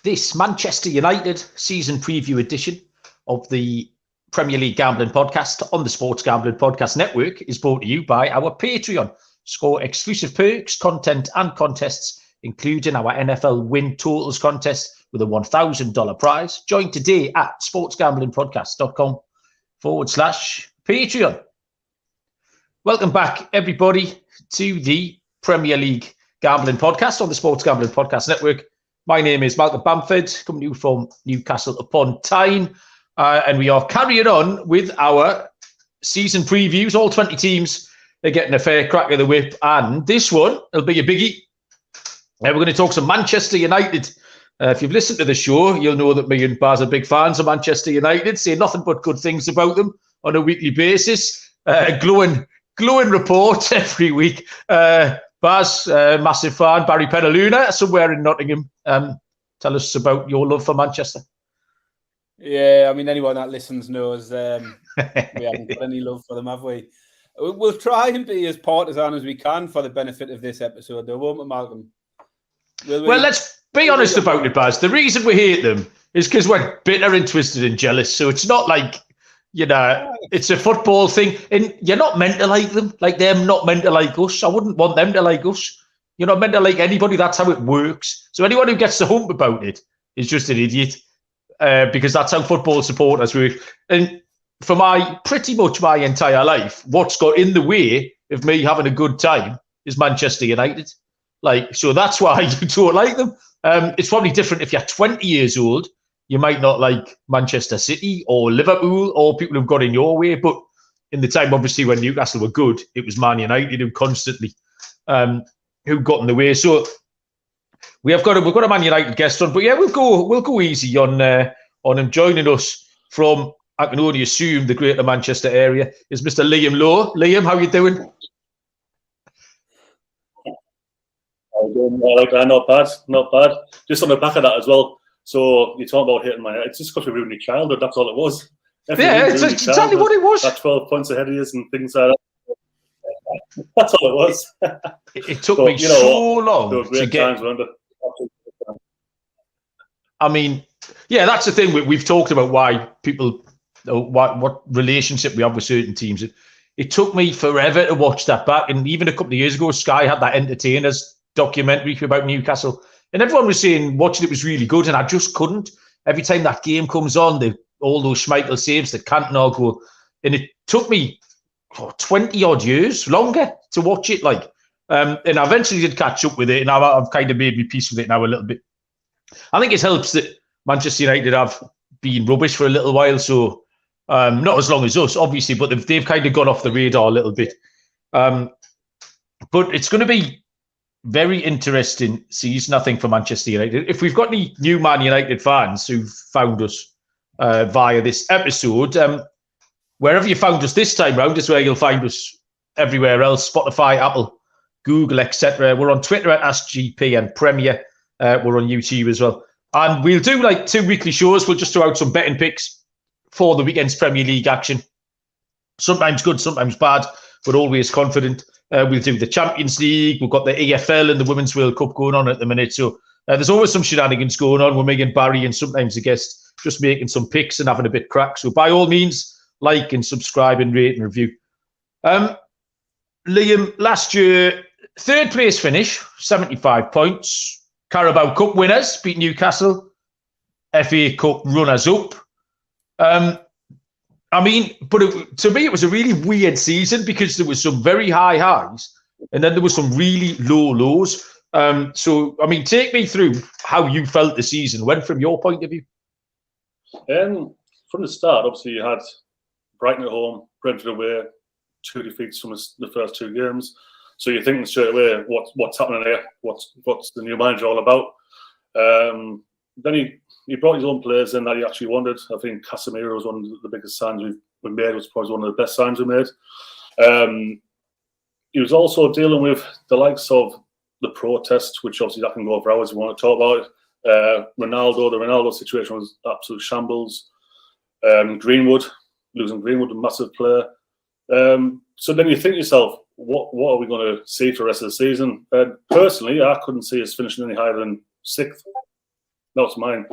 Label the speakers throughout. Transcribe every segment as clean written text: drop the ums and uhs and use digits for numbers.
Speaker 1: This Manchester United season preview edition of the Premier League Gambling Podcast on the Sports Gambling Podcast Network is brought to you by our Patreon. Score exclusive perks, content and contests, including our NFL win totals contest with a $1,000 prize. Join today at sportsgamblingpodcast.com/Patreon. Welcome back, everybody, to the Premier League Gambling Podcast on the Sports Gambling Podcast Network. My name is Malcolm Bamford, coming to you from Newcastle upon Tyne, and we are carrying on with our season previews. All 20 teams are getting a fair crack of the whip, and this one will be a biggie. We're going to talk some Manchester United. If you've listened to the show, you'll know that me and Baz are big fans of Manchester United, say nothing but good things about them on a weekly basis. Glowing report every week. Baz, massive fan. Barry Penaluna, somewhere in Nottingham. Tell us about your love for Manchester.
Speaker 2: Yeah, I mean, anyone that listens knows we haven't got any love for them, have we? We'll try and be as partisan as we can for the benefit of this episode, though, won't we, Malcolm?
Speaker 1: Well, let's be honest about it, Baz. The reason we hate them is because we're bitter and twisted and jealous. So it's not like, it's a football thing. And you're not meant to like them. Like, they're not meant to like us. I wouldn't want them to like us. You're not meant to like anybody. That's how it works. So anyone who gets the hump about it is just an idiot, because that's how football supporters work. And for pretty much my entire life, what's got in the way of me having a good time is Manchester United. So that's why you don't like them. It's probably different if you're 20 years old. You might not like Manchester City or Liverpool or people who've got in your way. But in the time, obviously, when Newcastle were good, it was Man United who constantly who got in the way. So we've got a Man United guest on. But yeah, we'll go easy on him. Joining us from, I can only assume, the Greater Manchester area is Mr. Liam Lowe. Liam, how you doing?
Speaker 3: I'm doing all right, man. Not bad. Just on the back of that as well. So you talk about hitting it's just because we ruined your childhood. That's all it was.
Speaker 1: It's exactly what it was.
Speaker 3: That 12 points ahead of you and things like that. That's all it was.
Speaker 1: It took me so long to get. I mean, yeah, that's the thing. We've talked about why people, what relationship we have with certain teams. It took me forever to watch that back. And even a couple of years ago, Sky had that Entertainers documentary about Newcastle. And everyone was saying watching it was really good, and I just couldn't. Every time that game comes on, all those Schmeichel saves, the Cantona goal, and it took me 20 odd years longer to watch it. And I eventually did catch up with it, and I've kind of made me peace with it now a little bit. I think it helps that Manchester United have been rubbish for a little while, so not as long as us, obviously, but they've kind of gone off the radar a little bit. But it's going to be very interesting season, I think, for Manchester United. If we've got any new Man United fans who've found us via this episode, wherever you found us this time round is where you'll find us everywhere else: Spotify, Apple, Google, etc. We're on Twitter at AskGP and Premier. We're on YouTube as well. And we'll do 2 weekly shows. We'll just throw out some betting picks for the weekend's Premier League action. Sometimes good, sometimes bad, but always confident. We'll do the Champions League. We've got the EFL and the Women's World Cup going on at the minute. So there's always some shenanigans going on. We're making Barry and sometimes a guest just making some picks and having a bit crack. So by all means, like and subscribe and rate and review. Liam, last year, 3rd place finish, 75 points. Carabao Cup winners, beat Newcastle. FA Cup runners-up. To me, it was a really weird season because there was some very high highs and then there was some really low lows. Take me through how you felt the season went from your point of view.
Speaker 3: From the start, obviously, you had Brighton at home, Brentford away, 2 defeats from the first 2 games. So you're thinking straight away, what's happening here? What's the new manager all about? Then he brought his own players in that he actually wanted. I think Casemiro was one of the biggest signs we made. It was probably one of the best signs we made. He was also dealing with the likes of the protest, which obviously that can go for hours if we want to talk about it. The Ronaldo situation was absolute shambles. Losing Greenwood, a massive player. So then you think to yourself, what are we going to see for the rest of the season? Personally, I couldn't see us finishing any higher than 6th. That was mine.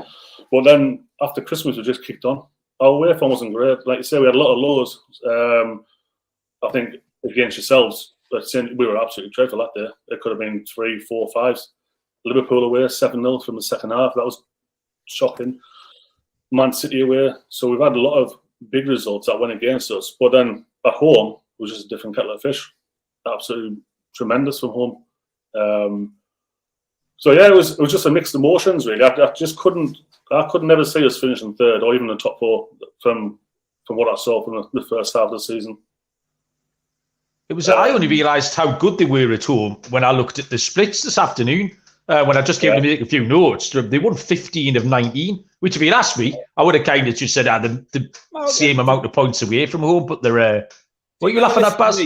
Speaker 3: But then after Christmas, we just kicked on. Our away form wasn't great. Like you say, we had a lot of lows. I think against yourselves, we were absolutely dreadful that day. It could have been 3, 4, 5s. Liverpool away, 7-0 from the second half. That was shocking. Man City away. So we've had a lot of big results that went against us. But then at home, it was just a different kettle of fish. Absolutely tremendous from home. So yeah, it was just a mixed emotions really. I could never see us finishing third or even the top 4 from what I saw from the first half of the season.
Speaker 1: It was. I only realised how good they were at home when I looked at the splits this afternoon. When I just came to make a few notes, they won 15 of 19. Which, if you'd asked me, I would have kind of just said the same amount of points away from home. But they're. What are you laughing at, Baz?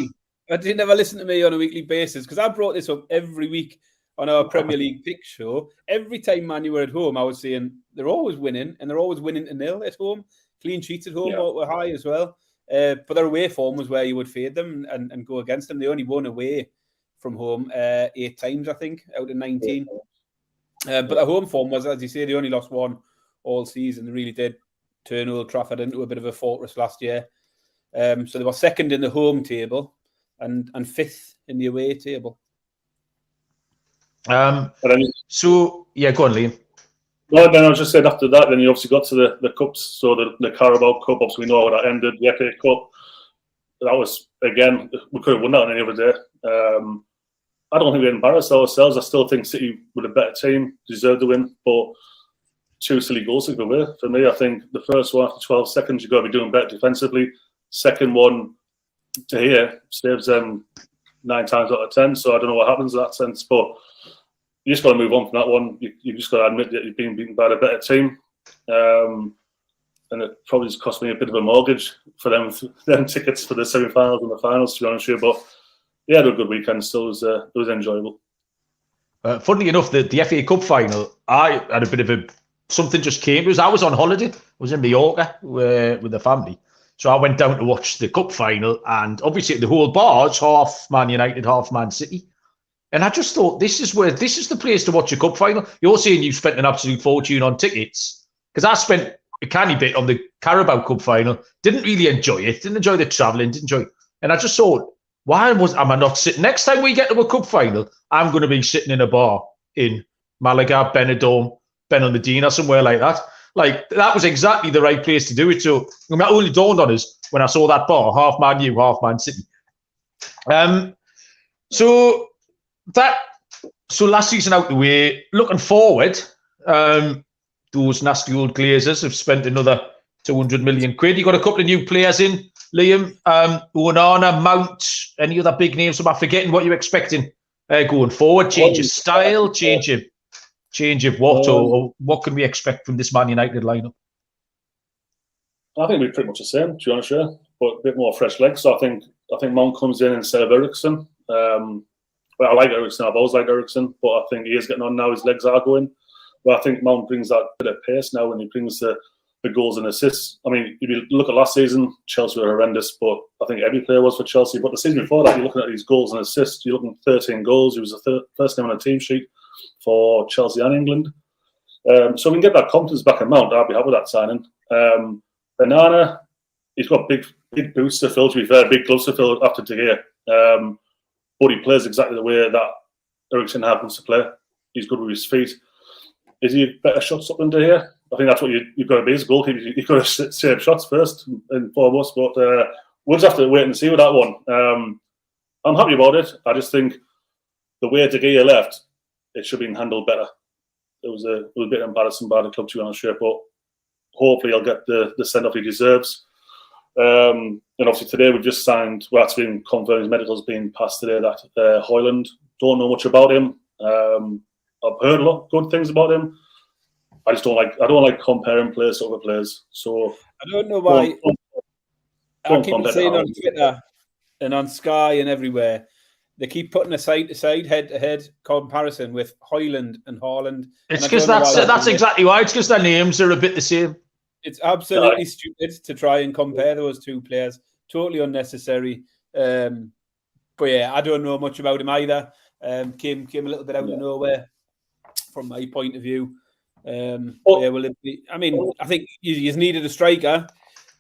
Speaker 2: I didn't ever listen to me on a weekly basis because I brought this up every week on our Premier League pick show. Every time Man U were at home, I was saying they're always winning, and they're always winning to nil at home. Clean sheets at home were high as well. But their away form was where you would fade them and go against them. They only won away from home 8 times, I think, out of 19. But their home form was, as you say, they only lost 1 all season. They really did turn Old Trafford into a bit of a fortress last year. So they were second in the home table and 5th in the away table.
Speaker 1: So, yeah, go on, Liam.
Speaker 3: No, then I was just saying after that, then you obviously got to the cups. So the Carabao Cup, obviously we know how that ended. The FA Cup, that was, again, we could have won that on any other day. I don't think we embarrassed ourselves. I still think City were a better team, deserved the win, but 2 silly goals to give away. For me, I think the first one after 12 seconds, you've got to be doing better defensively. Second one to here saves them 9 times out of 10. So I don't know what happens in that sense, but you just got to move on from that one. You just got to admit that you've been beaten by a better team. And it probably just cost me a bit of a mortgage for them tickets for the semi-finals and the finals, to be honest with you. But yeah, they were a good weekend. Still, it was enjoyable.
Speaker 1: Funnily enough, the FA Cup final, I had a bit of something just came to us. I was on holiday. I was in Mallorca with the family. So I went down to watch the cup final, and obviously the whole bar's half Man United, half Man City. And I just thought, this is the place to watch a cup final. You're saying you spent an absolute fortune on tickets. Because I spent a canny bit on the Carabao Cup final. Didn't really enjoy it. Didn't enjoy the travelling. Didn't enjoy it. And I just thought, am I not sitting? Next time we get to a cup final, I'm going to be sitting in a bar in Malaga, Benidorm, Benalmadena, somewhere like that. Like, that was exactly the right place to do it. So that only dawned on us when I saw that bar, half Man U, half Man City. So last season out the way, looking forward, those nasty old Glazers have spent another 200 million quid. You got a couple of new players in, Liam, Onana, Mount, any other big names? Am I forgetting what you're expecting going forward? Change of style, change of what, or what can we expect from this Man United lineup?
Speaker 3: I think we're pretty much the same, to be honest, but a bit more fresh legs. So I think Mount comes in instead of Eriksen. But I like Eriksen. I've always liked Eriksen, but I think he is getting on now. His legs are going. But I think Mount brings that bit of pace now, and he brings the goals and assists. I mean, if you look at last season, Chelsea were horrendous, but I think every player was for Chelsea. But the season before that, you're looking at these goals and assists. You're looking at 13 goals. He was the first name on the team sheet for Chelsea and England. So we can get that confidence back in Mount. I'd be happy with that signing. Onana, he's got big boots to fill, to be fair, big gloves to fill after De Gea. But he plays exactly the way that Eriksen happens to play. He's good with his feet. Is he a better shot stopper than De Gea? I think that's what you've got to be as a goalkeeper. You've got to save shots first and foremost. But we'll just have to wait and see with that one. I'm happy about it. I just think the way De Gea left, it should have been handled better. It was a bit embarrassing by the club, to be honest, but hopefully he'll get the send-off he deserves. And obviously today we've just signed, well, it's been confirmed, his medical's been passed today, that Højlund. Don't know much about him. I've heard a lot of good things about him. I don't like comparing players to other players. So
Speaker 2: I don't know why. I keep saying on Twitter and on Sky and everywhere, they keep putting a side-to-side, head-to-head comparison with Højlund and Haaland.
Speaker 1: It's because that's exactly why. It's because their names are a bit the same.
Speaker 2: It's absolutely stupid to try and compare those two players. Totally unnecessary. But yeah, I don't know much about him either. Came a little bit out of nowhere from my point of view. I think you needed a striker.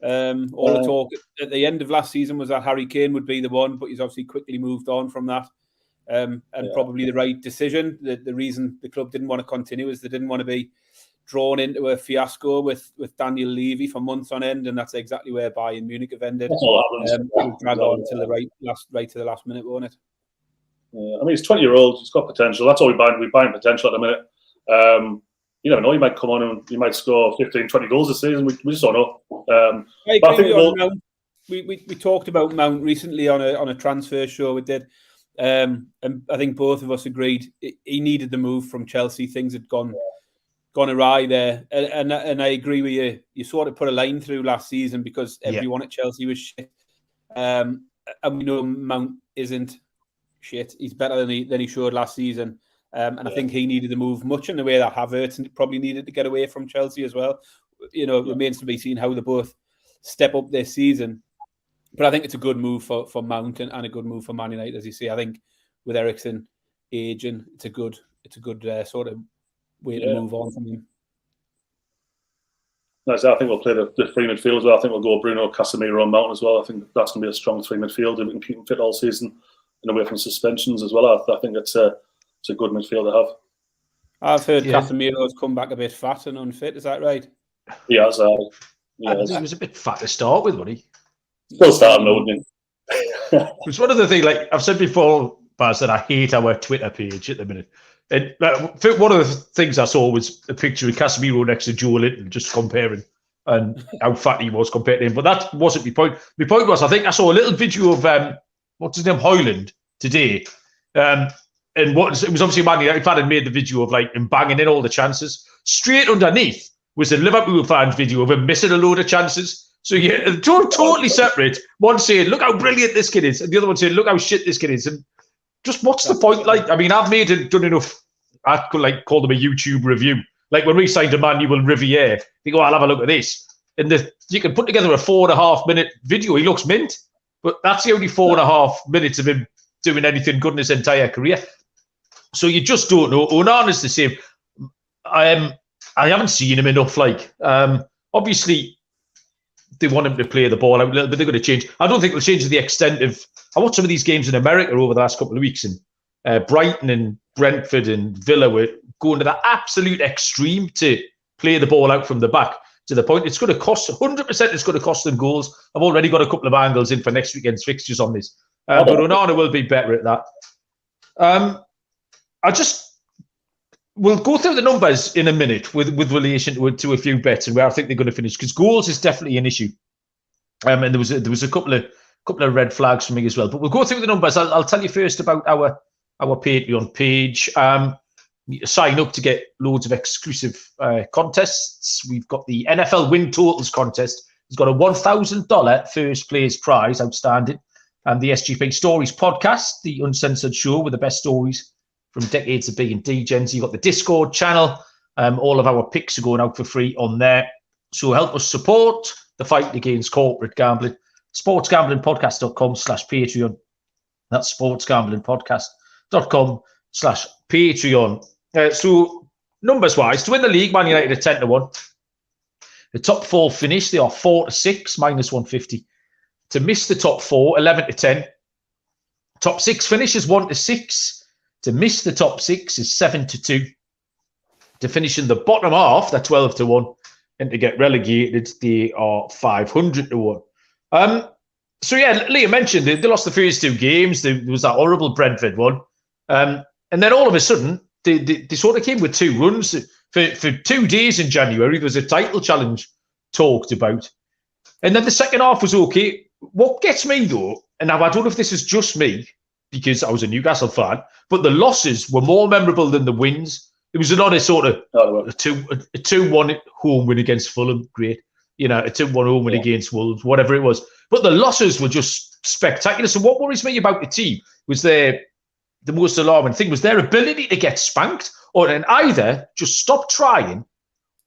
Speaker 2: All the talk at the end of last season was that Harry Kane would be the one, but he's obviously quickly moved on from that. Probably the right decision. The reason the club didn't want to continue is they didn't want to be drawn into a fiasco with Daniel Levy for months on end, and that's exactly where Bayern Munich have ended. Drag on till right to the last minute, won't it?
Speaker 3: I mean, he's 20-year-old. He's got potential. That's all we buy. We buy potential at the minute. You never know. He might come on and he might score 15, 20 goals this season. We just don't know.
Speaker 2: We talked about Mount recently on a transfer show we did. And I think both of us agreed he needed the move from Chelsea. Things had gone awry there, and I agree with you. You sort of put a line through last season because everyone at Chelsea was shit, and we know Mount isn't shit. He's better than he showed last season, and I think he needed the move much in the way that Havertz probably needed to get away from Chelsea as well. It remains to be seen how they both step up this season. But I think it's a good move for Mount and a good move for Man United, as you see. I think with Eriksen aging, it's a good sort of way to move on from him.
Speaker 3: I think we'll play the free midfield as well. I think we'll go Bruno, Casemiro, and Mount as well. I think that's going to be a strong free midfield. We can keep them fit all season and away from suspensions as well. I think it's a good midfield to have.
Speaker 2: I've heard Casemiro's come back a bit fat and unfit. Is that right?
Speaker 3: He has.
Speaker 1: He was a bit fat to start with, wasn't he?
Speaker 3: Still starting though, wouldn't he?
Speaker 1: It's one of the things, like I've said before, Baz, that I hate our Twitter page at the minute. And one of the things I saw was a picture of Casemiro next to Joe Linton, just comparing and how fat he was compared to him. But that wasn't my point. My point was, I think I saw a little video of what's his name, Højlund, today. And it was obviously Man United fan had made the video of like him banging in all the chances. Straight underneath was a Liverpool fans video of him missing a load of chances. So yeah, totally separate. One saying, "Look how brilliant this kid is," and the other one saying, "Look how shit this kid is." And just what's the point? Like, I mean, I've done enough. I could call them a YouTube review. Like when we signed Emmanuel Riviere, they go, "I'll have a look at this," and you can put together a 4.5 minute video. He looks mint, but that's the only 4.5 minutes of him doing anything good in his entire career. So you just don't know. Onana's the same. I haven't seen him enough. Obviously, they want him to play the ball out a little bit. They're going to change. I don't think they'll change to the extent of. I watched some of these games in America over the last couple of weeks, and Brighton and Brentford and Villa were going to the absolute extreme to play the ball out from the back to the point it's going to cost 100%. It's going to cost them goals. I've already got a couple of angles in for next weekend's fixtures on this, but Onana will be better at that. We'll go through the numbers in a minute with relation to a few bets and where I think they're going to finish, because goals is definitely an issue. And there was a couple of red flags for me as well. But we'll go through the numbers. I'll tell you first about our Patreon page. Sign up to get loads of exclusive contests. We've got the NFL win totals contest. It's got a $1,000 first place prize outstanding, and the SGP Stories podcast, the uncensored show with the best stories from decades of being degens. You've got the Discord channel. All of our picks are going out for free on there. So help us support the fight against corporate gambling. sportsgamblingpodcast.com/Patreon. That's sportsgamblingpodcast.com/Patreon. So numbers-wise, to win the league, Man United are 10-1. The top four finish, they are 4-6, -150. To miss the top four, 11-10. Top six finishes 1-6. To miss the top six is 7-2. To finish in the bottom half, they're 12-1. And to get relegated, they are 500-1. So yeah, Liam mentioned they lost the first two games. There was that horrible Brentford one. And then all of a sudden, they sort of came with two runs. For 2 days in January, there was a title challenge talked about. And then the second half was okay. What gets me, though, and now I don't know if this is just me, because I was a Newcastle fan, but the losses were more memorable than the wins. It was another sort of a 2-1 home win against Fulham, great. A 2-1 home win against Wolves, whatever it was. But the losses were just spectacular. So what worries me about the team was the most alarming thing was their ability to get spanked, or then either just stop trying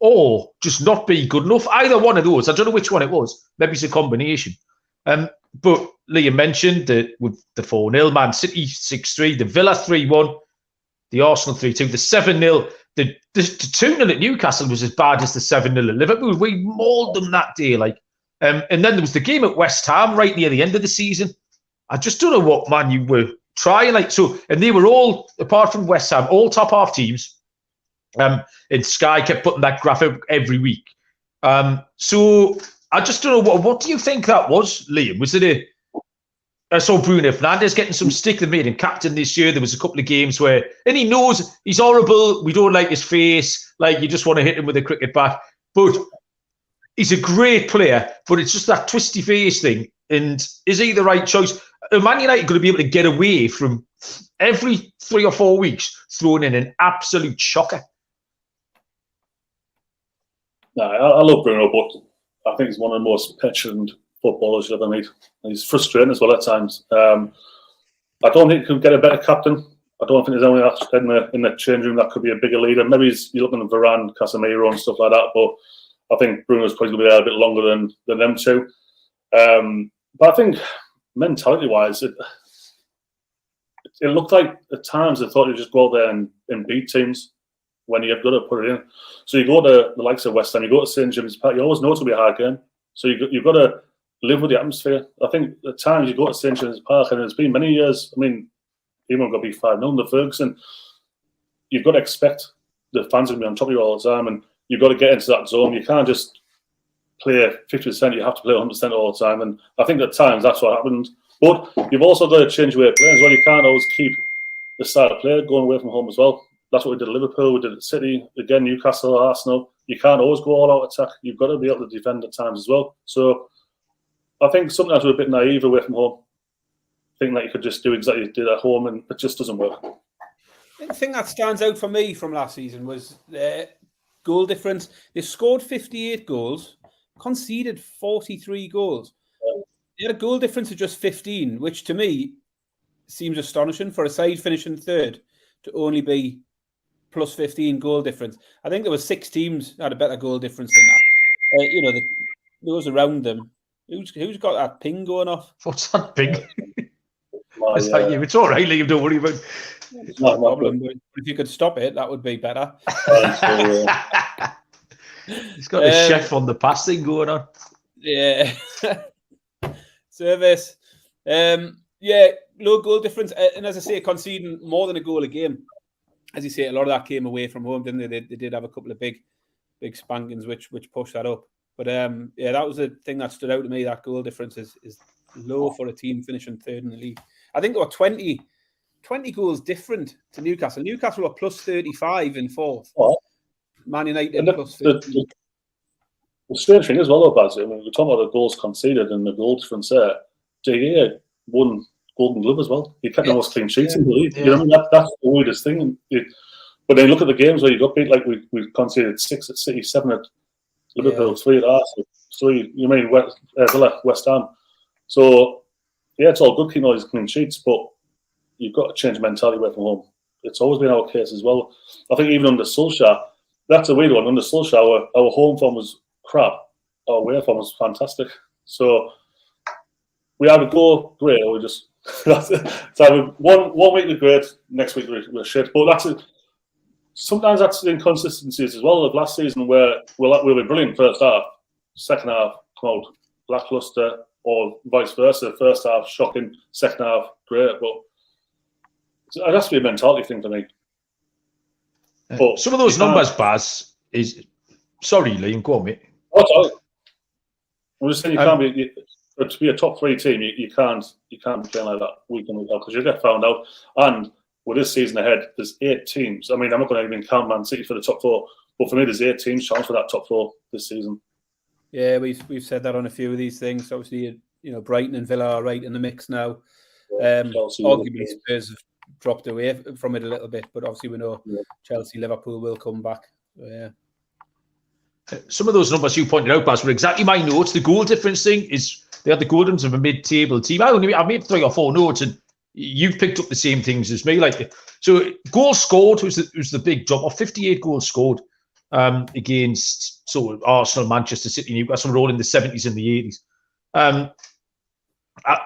Speaker 1: or just not be good enough. Either one of those. I don't know which one it was. Maybe it's a combination. But Liam mentioned that with the 4-0, Man City 6-3, the Villa 3-1, the Arsenal 3-2, the 7-0 the 2-0 at Newcastle was as bad as the 7-0 at Liverpool. We mauled them that day, and then there was the game at West Ham right near the end of the season. I just don't know what Man U were trying and they were all, apart from West Ham, all top half teams. And Sky kept putting that graph up every week. So I just don't know what do you think that was, Liam? Was it I saw Bruno Fernandes getting some stick. They made him captain this year. There was a couple of games where, and he knows he's horrible. We don't like his face. You just want to hit him with a cricket bat. But he's a great player. But it's just that twisty face thing. And is he the right choice? Are Man United going to be able to get away from every 3 or 4 weeks throwing in an absolute shocker?
Speaker 3: No, I love Bruno, but I think he's one of the most petulant footballers you'll ever meet. He's frustrating as well at times. I don't think he could get a better captain. I don't think there's anyone else in the change room that could be a bigger leader. Maybe you're looking at Varane, Casemiro and stuff like that, but I think Bruno's probably going to be there a bit longer than them two. But I think mentality-wise, it looked like at times they thought you'd just go out there and beat teams when you've got to put it in. So you go to the likes of West Ham, you go to St James's Park, you always know it's going to be a hard game. So you've got to live with the atmosphere. I think at times you go to St James's Park, and it's been many years. I mean, even got to be 5-0 the Ferguson. You've got to expect the fans are going to be on top of you all the time, and you've got to get into that zone. You can't just play 50%. You have to play 100% all the time. And I think at times that's what happened. But you've also got to change your way of playing as well. You can't always keep the style of play going away from home as well. That's what we did at Liverpool. We did at City. Again, Newcastle, Arsenal. You can't always go all out attack. You've got to be able to defend at times as well. So I think sometimes we're a bit naive away from home, thinking that you could just do exactly what you did at home, and it just doesn't work.
Speaker 2: The thing that stands out for me from last season was the goal difference. They scored 58 goals, conceded 43 goals. They had a goal difference of just 15, which to me seems astonishing for a side finishing third to only be plus 15 goal difference. I think there were 6 teams that had a better goal difference than that. Those around them. Who's got that ping going off?
Speaker 1: What's that ping? It's all right, Liam. Don't worry about it.
Speaker 2: It's not a problem. But if you could stop it, that would be better.
Speaker 1: He's got a chef on the pass thing going on.
Speaker 2: Yeah. Service. Low goal difference. And as I say, conceding more than a goal a game. As you say, a lot of that came away from home, didn't they? They did have a couple of big spankings which pushed that up. But that was the thing that stood out to me. That goal difference is low for a team finishing third in the league. I think there were 20 goals different to Newcastle. Newcastle were plus 35 in fourth. Oh. Man United plus 50.
Speaker 3: The strange thing as well, though, Baz, I mean, we're talking about the goals conceded and the goal difference there. De Gea won Golden Glove as well. He kept the most clean sheets in the league. Yeah. You know, that's the weirdest thing. But then you look at the games where you got beat, like we conceded 6 at City, 7 at Liverpool, 3 at Arsenal, 3. You mean West Ham? So it's all good keeping all these clean sheets, but you've got to change mentality away from home. It's always been our case as well. I think even under Solskjaer, that's a weird one. Under Solskjaer, our home form was crap. Our away form was fantastic. So we either go great or we just so one week we're great, next week we're shit. But sometimes that's the inconsistencies as well of last season where we'll be brilliant first half, second half come out lackluster, or vice versa. First half shocking, second half great. But it has to be a mentality thing for me. But
Speaker 1: some of those numbers, Baz, is sorry, Liam, go on, mate.
Speaker 3: Oh, sorry. I'm just saying you can't be. To be a top 3 team, you can't be playing like that week in, week out, because you get found out. And with this season ahead, there's 8 teams. I mean, I'm not going to even count Man City for the top 4, but for me, there's 8 teams chance for that top 4 this season.
Speaker 2: Yeah, we've said that on a few of these things. Obviously, Brighton and Villa are right in the mix now. Arguably, Spurs have dropped away from it a little bit, but obviously we know Chelsea, Liverpool will come back. So, yeah.
Speaker 1: Some of those numbers you pointed out, Baz, were exactly my notes. The goal difference thing is they had the goal difference of a mid-table team. I made 3 or 4 notes, and you've picked up the same things as me. So goals scored was the big drop off. 58 goals scored against Arsenal, Manchester City, Newcastle were all in the 70s and the 80s.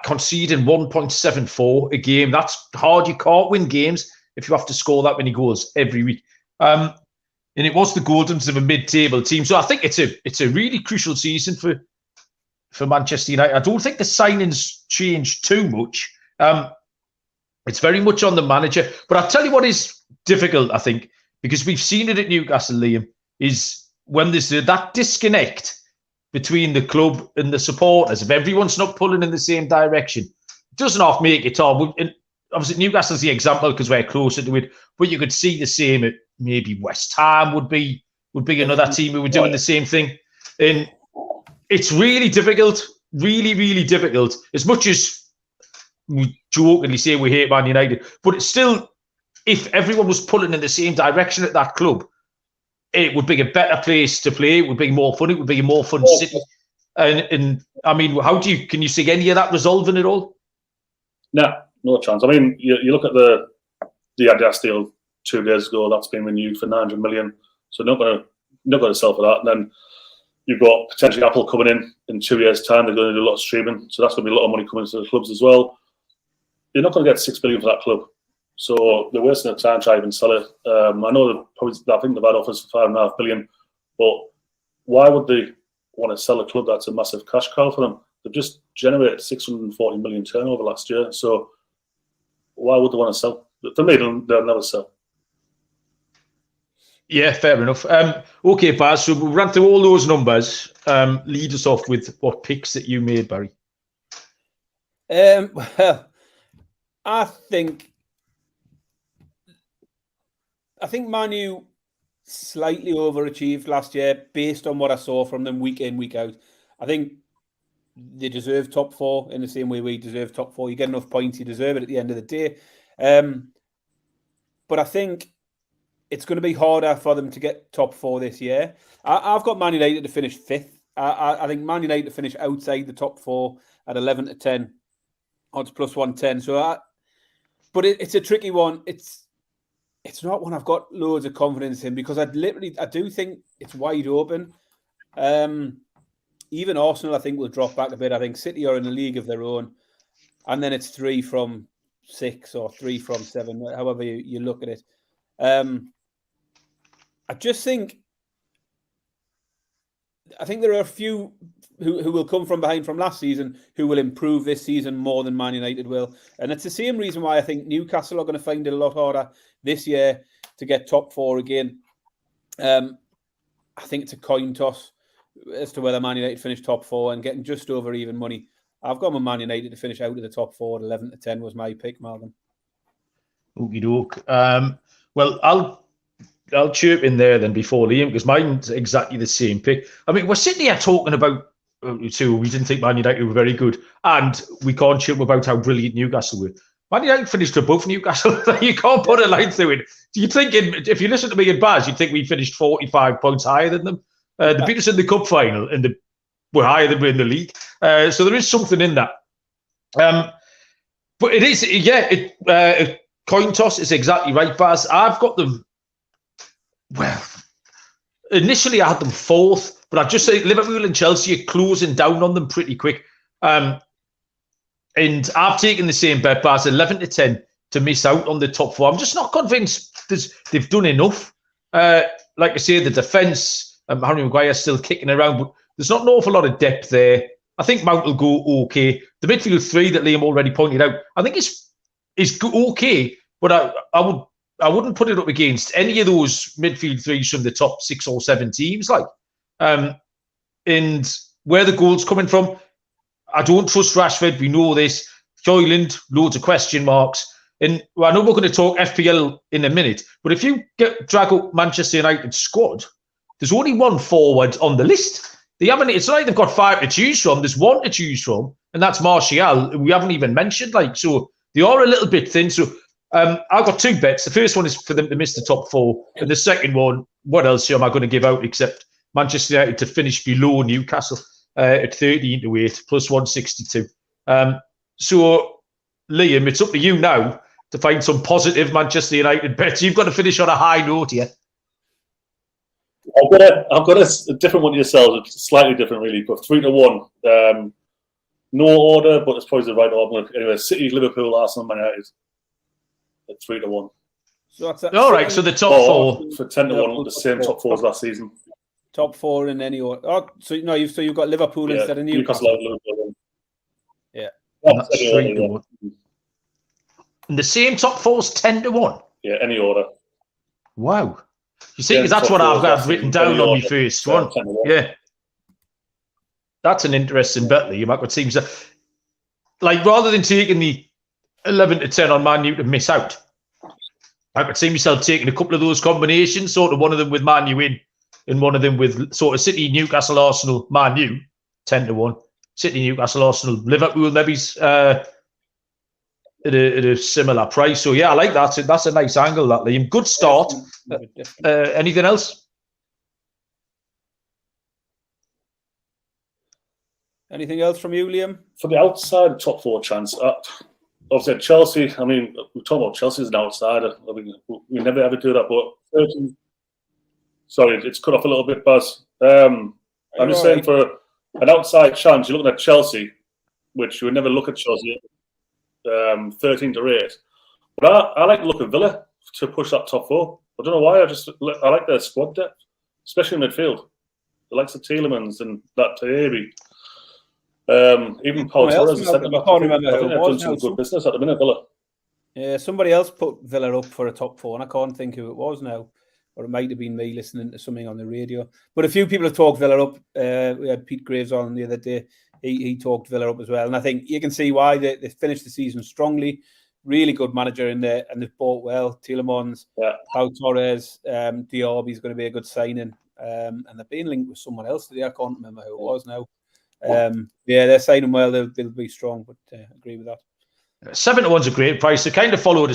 Speaker 1: Conceding 1.74 a game. That's hard. You can't win games if you have to score that many goals every week. and it was the Goldens of a mid-table team. So I think it's a really crucial season for Manchester United. I don't think the signings changed too much. It's very much on the manager. But I'll tell you what is difficult, I think, because we've seen it at Newcastle, Liam, is when there's that disconnect between the club and the supporters. If everyone's not pulling in the same direction, it doesn't half make it all. And obviously, Newcastle's the example because we're closer to it. But you could see the same at maybe West Ham would be another team who were doing the same thing. And it's really difficult, really, really difficult. As much as we jokingly say we hate Man United, but it's still, if everyone was pulling in the same direction at that club, it would be a better place to play. It would be more fun. It would be a more fun city. And I mean, can you see any of that resolving at all?
Speaker 3: No chance. I mean, you look at the Adidas deal 2 days ago. That's been renewed for 900 million. So not going to sell for that. And then you've got potentially Apple coming in 2 years' time. They're going to do a lot of streaming, so that's going to be a lot of money coming into the clubs as well. You're not going to get 6 billion for that club, so they're wasting their time trying to even sell it. I know I think they've had offers for 5.5 billion, but why would they want to sell a club that's a massive cash cow for them? They've just generated 640 million turnover last year, so why would they want to sell? For me, they'll never sell.
Speaker 1: Yeah, fair enough. Okay, Baz, so we'll run through all those numbers. Lead us off with what picks that you made, Barry.
Speaker 2: Well, I think Man U slightly overachieved last year based on what I saw from them week in, week out. I think they deserve top 4 in the same way we deserve top 4. You get enough points, you deserve it at the end of the day. But I think it's going to be harder for them to get top 4 this year. I've got Man United to finish 5th. I think Man United to finish outside the top 4 at 11 to 10. Odds plus 110. But it's a tricky one. It's not one I've got loads of confidence in because I do think it's wide open. Even Arsenal, I think, will drop back a bit. I think City are in a league of their own. And then it's 3 from 6 or 3 from 7, however you look at it. I think there are a few who will come from behind from last season who will improve this season more than Man United will. And it's the same reason why I think Newcastle are going to find it a lot harder this year to get top 4 again. I think it's a coin toss as to whether Man United finish top 4 and getting just over even money. I've got my Man United to finish out of the top 4 at 11 to 10 was my pick, Malcolm.
Speaker 1: Okie doke. Well, I'll chirp in there then before Liam because mine's exactly the same pick. I mean, we're sitting here talking about so we didn't think Man United were very good, and we can't chirp about how brilliant Newcastle were. Man United finished above Newcastle. You can't put a line through it. You'd think, if you listen to me and Baz, you'd think we finished 45 points higher than them. They beat us in the cup final, and we're higher than we're in the league. So there is something in that. But it is, a coin toss is exactly right, Baz. I've got them. Well, initially I had them 4th, but I'd just say Liverpool and Chelsea are closing down on them pretty quick. And I've taken the same bet, Baz, 11 to 10 to miss out on the top 4. I'm just not convinced they've done enough. Like I say, the defence, Harry Maguire's still kicking around, but there's not an awful lot of depth there. I think Mount will go okay. The midfield 3 that Liam already pointed out, I think is okay, but I wouldn't put it up against any of those midfield 3s from the top 6 or 7 teams. And where the goal's coming from, I don't trust Rashford. We know this. Højlund, loads of question marks. And I know we're going to talk FPL in a minute, but if you drag up Manchester United's squad, there's only one forward on the list. It's not like they've got 5 to choose from. There's 1 to choose from, and that's Martial. We haven't even mentioned. So they are a little bit thin. So I've got 2 bets. The first one is for them to miss the top 4, and the second one, what else am I going to give out except Manchester United to finish below Newcastle at 13 to 8 plus 162. So Liam, it's up to you now to find some positive Manchester United bets. You've got to finish on a high note here.
Speaker 3: I've got a different one to yourselves. It's slightly different, really. You've got 3 to 1. No order, but it's probably the right order. Anyway, City, Liverpool, Arsenal, Man United at 3 to 1.
Speaker 2: So that's that.
Speaker 1: All right, so the top four.
Speaker 3: For 10-1, the same top four as last season.
Speaker 2: Top four in any order. Oh, so no, you've got Liverpool instead of Newcastle.
Speaker 3: Liverpool.
Speaker 2: Yeah.
Speaker 1: And that's 3-1. And the same top four's 10-1.
Speaker 3: Yeah, any order.
Speaker 1: Wow. You see, because that's what I've got written down on my first one. Yeah. That's an interesting bet, Liam. It seems like rather than taking the 11-10 on Man U to miss out, I could see myself taking a couple of those combinations, sort of one of them with Man U in, and one of them with sort of City, Newcastle, Arsenal, Man U, 10-1. City, Newcastle, Arsenal, Liverpool, maybe's at a similar price. So yeah, I like that. That's a nice angle, that, Liam. Good start. Anything else?
Speaker 2: Anything else from you, Liam?
Speaker 3: For the outside top four chance, obviously Chelsea. I mean, we talk about Chelsea as an outsider. I mean, we never ever do that. But 13, sorry, it's cut off a little bit, Buzz. I'm just saying for an outside chance, you're looking at Chelsea, which you would never look at Chelsea. 13-8. But I like the look of Villa to push that top four. I don't know why. I like their squad depth, especially in midfield. The likes of Tielemans and that Taebi. Even Paul Torres is centre back. I think they're doing some good business at the minute, Villa.
Speaker 2: Yeah, somebody else put Villa up for a top four, and I can't think who it was now. Or it might have been me listening to something on the radio. But a few people have talked Villa up. We had Pete Graves on the other day. He talked Villa up as well. And I think you can see why they finished the season strongly. Really good manager in there, and they've bought well. Tielemans, Pau Torres, Diaby's going to be a good signing. And they're being linked with someone else today. I can't remember who it was now. They're signing well. They'll be strong, but I agree with that.
Speaker 1: 7-1's a great price. They kind of followed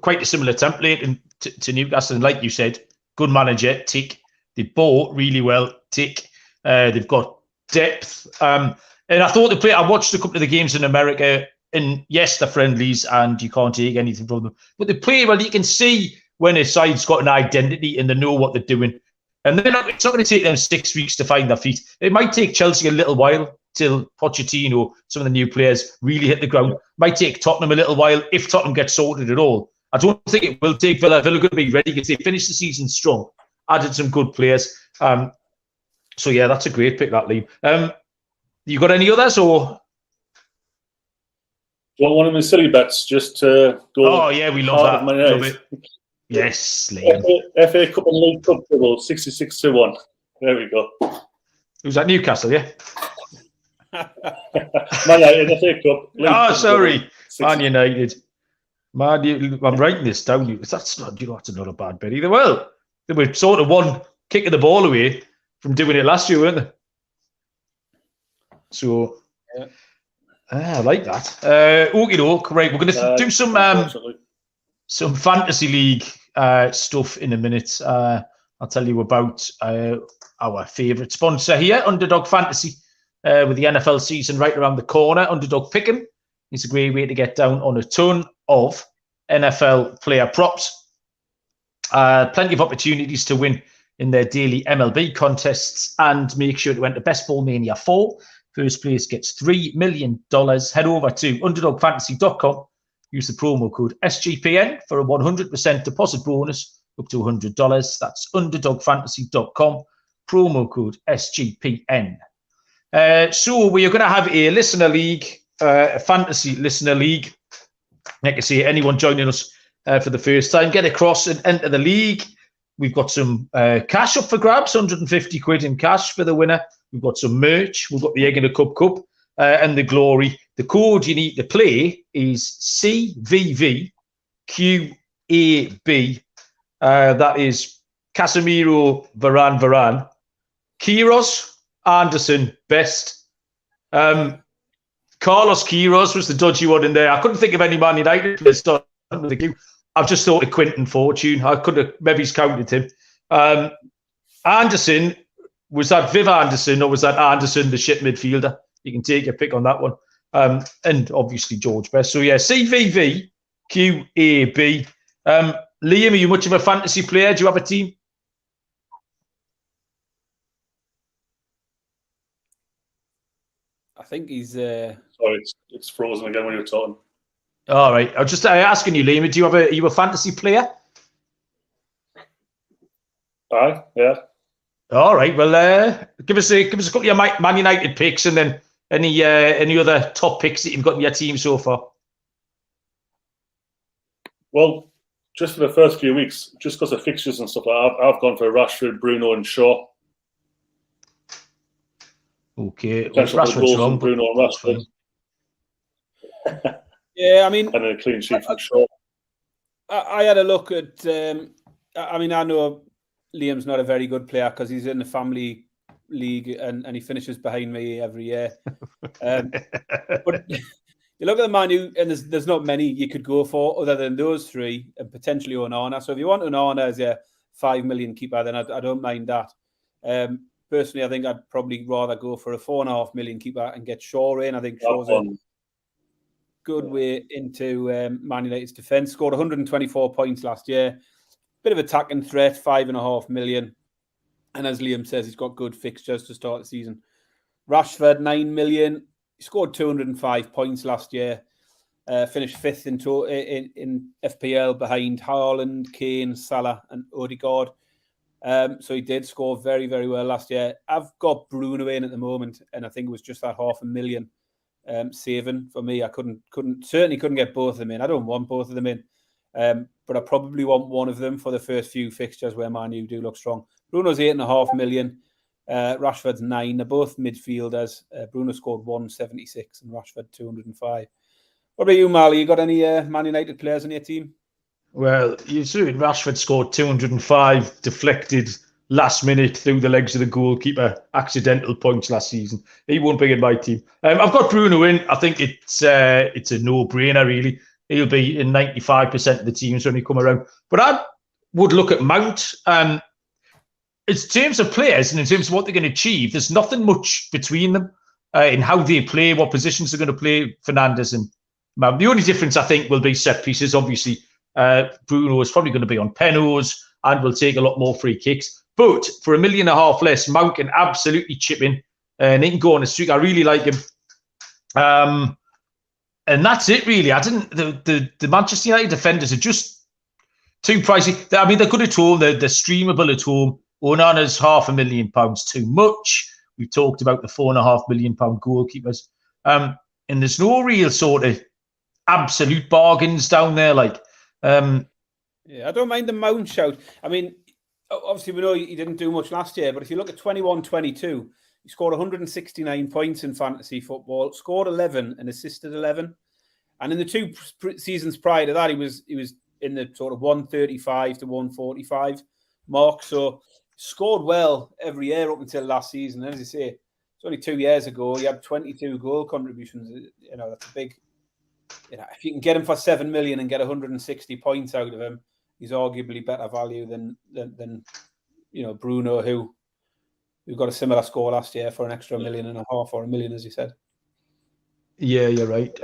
Speaker 1: quite a similar template to Newcastle. And like you said, good manager, tick. They bought really well, tick. They've got depth. And I thought I watched a couple of the games in America, and yes, they're friendlies and you can't take anything from them. But they play well. You can see when a side's got an identity and they know what they're doing. And it's not going to take them 6 weeks to find their feet. It might take Chelsea a little while till Pochettino, some of the new players, really hit the ground. It might take Tottenham a little while if Tottenham gets sorted at all. I don't think it will take Villa. Villa going to be ready because they finished the season strong, added some good players. So yeah, that's a great pick, that, Liam. You got any others or?
Speaker 3: Well, one of my silly bets just to go.
Speaker 1: Oh yeah, we love that. Love it. Yes, Liam.
Speaker 3: FA Cup and League Cup double, 66-1. There we go.
Speaker 1: Who's that? Newcastle, yeah.
Speaker 3: Man United FA Cup.
Speaker 1: Sorry, Man United. I'm writing this down. That's not a bad bet either. Well, they were sort of one kick of the ball away from doing it last year, weren't they? So, yeah. I like that. Okie doke. Right, we're going to do some fantasy league stuff in a minute. I'll tell you about our favourite sponsor here, Underdog Fantasy, with the NFL season right around the corner. Underdog Pick'em is a great way to get down on a ton of NFL player props. Plenty of opportunities to win in their daily MLB contests, and make sure to enter Best Ball Mania 4. First place gets $3 million. Head over to underdogfantasy.com. Use the promo code SGPN for a 100% deposit bonus up to $100. That's underdogfantasy.com. Promo code SGPN. So we are going to have a listener league, a fantasy listener league. Like I say, anyone joining us for the first time, get across and enter the league. We've got some cash up for grabs, 150 quid in cash for the winner. We've got some merch. We've got the Egg in a Cup and the Glory. The code you need to play is CVVQAB. That is Casemiro, Varane, Queiroz, Anderson, Best. Carlos Queiroz was the dodgy one in there. I couldn't think of any Man United players starting with the Q. I've just thought of Quinton Fortune. I could have maybe counted him. Anderson, was that Viv Anderson or was that Anderson, the shit midfielder? You can take your pick on that one. And obviously George Best. So yeah, CVV, QAB. Liam, are you much of a fantasy player? Do you have a team?
Speaker 2: I think he's...
Speaker 3: Sorry, it's frozen again when you're talking.
Speaker 1: All right. I was just asking you, Liam, are you a fantasy player?
Speaker 3: Aye, yeah.
Speaker 1: All right. Well, give us a couple of Man United picks, and then any other top picks that you've got in your team so far.
Speaker 3: Well, just for the first few weeks, just because of fixtures and stuff like that, I've gone for Rashford, Bruno, and Shaw.
Speaker 1: Okay. Well,
Speaker 3: Rashford's wrong. Bruno and
Speaker 2: Rashford. Yeah, I mean,
Speaker 3: and a clean sheet from Shaw.
Speaker 2: I had a look at. I mean, I know Liam's not a very good player because he's in the family league and he finishes behind me every year. But you look at the Man U, and there's not many you could go for other than those three and potentially Onana. So if you want Onana as a 5 million keeper, then I don't mind that. Personally, I think I'd probably rather go for a 4.5 million keeper and get Shaw in. I think Shaw's a good way into Man United's defence. Scored 124 points last year. Bit of attacking threat, 5.5 million. And as Liam says, he's got good fixtures to start the season. Rashford, 9 million. He scored 205 points last year. Finished fifth in FPL behind Haaland, Kane, Salah and Odegaard. So he did score very, very well last year. I've got Bruno in at the moment, and I think it was just that 500,000 saving for me. I certainly couldn't get both of them in. I don't want both of them in, but I probably want one of them for the first few fixtures where Man U do look strong. Bruno's 8.5 million. Rashford's 9. They're both midfielders. Bruno scored 176 and Rashford 205. What about you, Marley? You got any Man United players in your team?
Speaker 1: Well, you see, Rashford scored 205, deflected last minute through the legs of the goalkeeper, accidental points last season. He won't be in my team. I've got Bruno in. I think it's a no-brainer, really. He'll be in 95% of the teams when he come around. But I would look at Mount. In terms of players and in terms of what they're going to achieve, there's nothing much between them in how they play, what positions they're going to play, Fernandes and Mount. The only difference, I think, will be set pieces. Obviously, Bruno is probably going to be on penalties and will take a lot more free kicks. But for $1.5 million less, Mount can absolutely chip in and he can go on a streak. I really like him. And that's it, really. The Manchester United defenders are just too pricey. I mean, they're good at home. They're streamable at home. Onana's £500,000 too much. We talked about the £4.5 million goalkeepers. And there's no real sort of absolute bargains down there.
Speaker 2: Yeah, I don't mind the Mount shout. I mean, obviously we know he didn't do much last year, but if you look at 21-22, he scored 169 points in fantasy football, scored 11 and assisted 11. And in the 2 seasons prior to that, he was in the sort of 135 to 145 mark. So scored well every year up until last season. And as you say, it's only 2 years ago. He had 22 goal contributions. You know, that's a big. You know, if you can get him for 7 million and get 160 points out of him, he's arguably better value than Bruno, who got a similar score last year for an extra $1.5 million or $1 million, as you said. Yeah,
Speaker 1: you're right.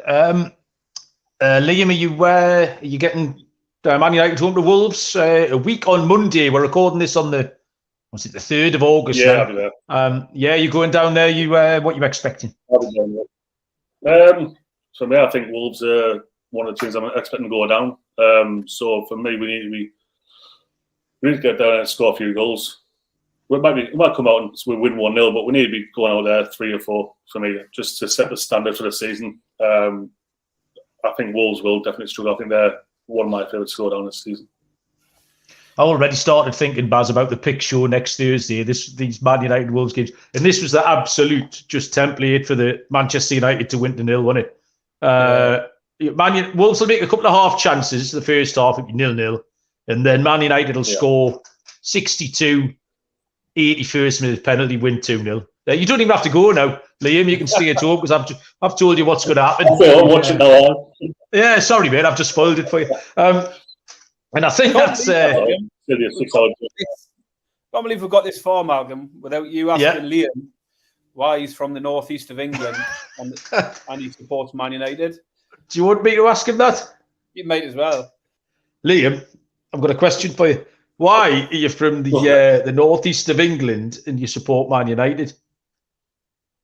Speaker 1: Liam, are you getting Man United home to Wolves a week on Monday? We're recording this on the 3rd of August.
Speaker 3: Yeah, I'll be there.
Speaker 1: You're going down there. What are you expecting?
Speaker 3: I'll be down there. For me, I think Wolves are one of the teams I'm expecting to go down. So for me, we need to get down and score a few goals. We might come out and we win 1-0, but we need to be going out there 3 or 4 for me, just to set the standard for the season. I think Wolves will definitely struggle. I think they're one of my favourites to go down this season.
Speaker 1: I already started thinking, Baz, about the pick show next Thursday, these Man United Wolves games. And this was the absolute just template for the Manchester United to win 0, wasn't it? Wolves will make a couple of half chances. The first half will be 0-0, and then Man United will score 62, 81st minute penalty, win 2-0. You don't even have to go now, Liam. You can stay at home because I've told you what's going to happen.
Speaker 3: I'm watching now.
Speaker 1: Yeah, sorry, mate. I've just spoiled it for you. And I think that's.
Speaker 2: I can't believe we've got this far, Malcolm, without you asking Liam why he's from the northeast of England and he supports Man United.
Speaker 1: Do you want me to ask him that?
Speaker 2: You might as well.
Speaker 1: Liam, I've got a question for you. Why are you from the northeast of England and you support Man United?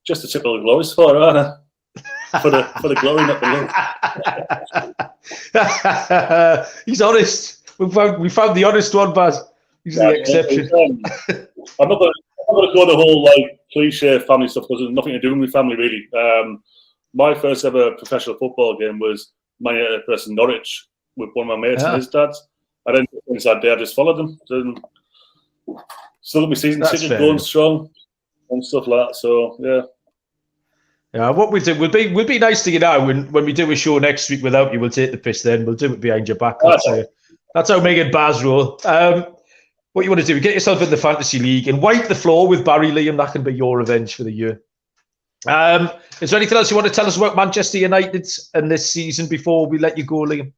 Speaker 3: Just a typical glory supporter, aren't for the glory, not the
Speaker 1: love. He's honest. We found the honest one, Baz. He's the exception.
Speaker 3: I'm not going to go the whole like cliche family stuff because there's nothing to do with family really. My first ever professional football game was Man United versus Norwich with one of my mates and his dad. I then since that day I just followed them. Then still got my season ticket going strong and stuff like that. So yeah.
Speaker 1: Yeah, what we do will be nice to get out when we do a show next week without you. We'll take the piss then. We'll do it behind your back. That's how Meg and Baz roll. What you want to do, get yourself in the fantasy league and wipe the floor with Barry, Liam. That can be your revenge for the year. Is there anything else you want to tell us about Manchester United and this season before we let you go, Liam?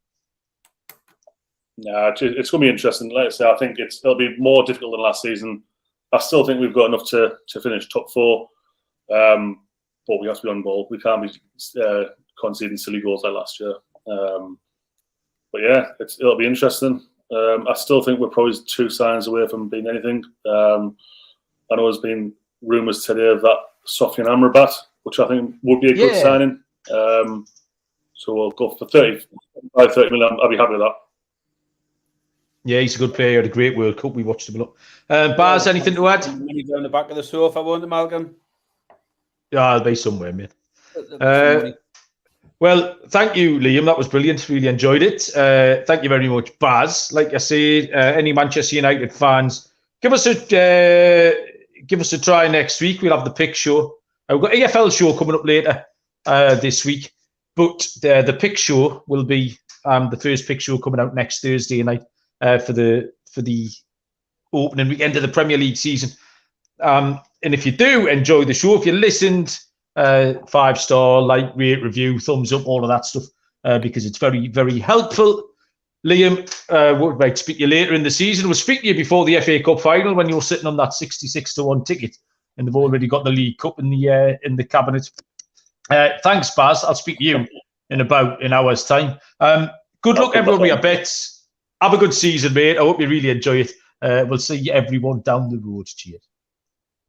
Speaker 3: No, it's going to be interesting. Like I say, I think it'll be more difficult than last season. I still think we've got enough to finish top 4. But we have to be on ball. We can't be conceding silly goals like last year. But yeah, it'll be interesting. I still think we're probably 2 signs away from being anything. I know there's been rumours today of that Sofian Amrabat, which I think would be a good signing. So we'll go for 30 million. I'll be happy with that.
Speaker 1: Yeah, he's a good player. He had a great World Cup. We watched him a lot. Baz, anything to add?
Speaker 2: Money down the back of the sofa, won't it, Malcolm?
Speaker 1: Yeah, I'll be somewhere, mate. Well, thank you, Liam. That was brilliant. Really enjoyed it. Thank you very much, Baz. Like I say, any Manchester United fans, give us a try next week. We'll have the pick show. We've got AFL show coming up later this week, but the pick show will be the first pick show coming out next Thursday night for the opening weekend of the Premier League season. And if you do enjoy the show, if you listened, 5-star, like, rate, review, thumbs up, all of that stuff, because it's very, very helpful. Liam, we might speak to you later in the season. We'll speak to you before the FA Cup final when you're sitting on that 66-1 ticket, and they've already got the League Cup in the cabinet. Thanks, Baz. I'll speak to you in about an hour's time. Good luck, everyone, with your bets. Have a good season, mate. I hope you really enjoy it. We'll see everyone down the road. Cheers.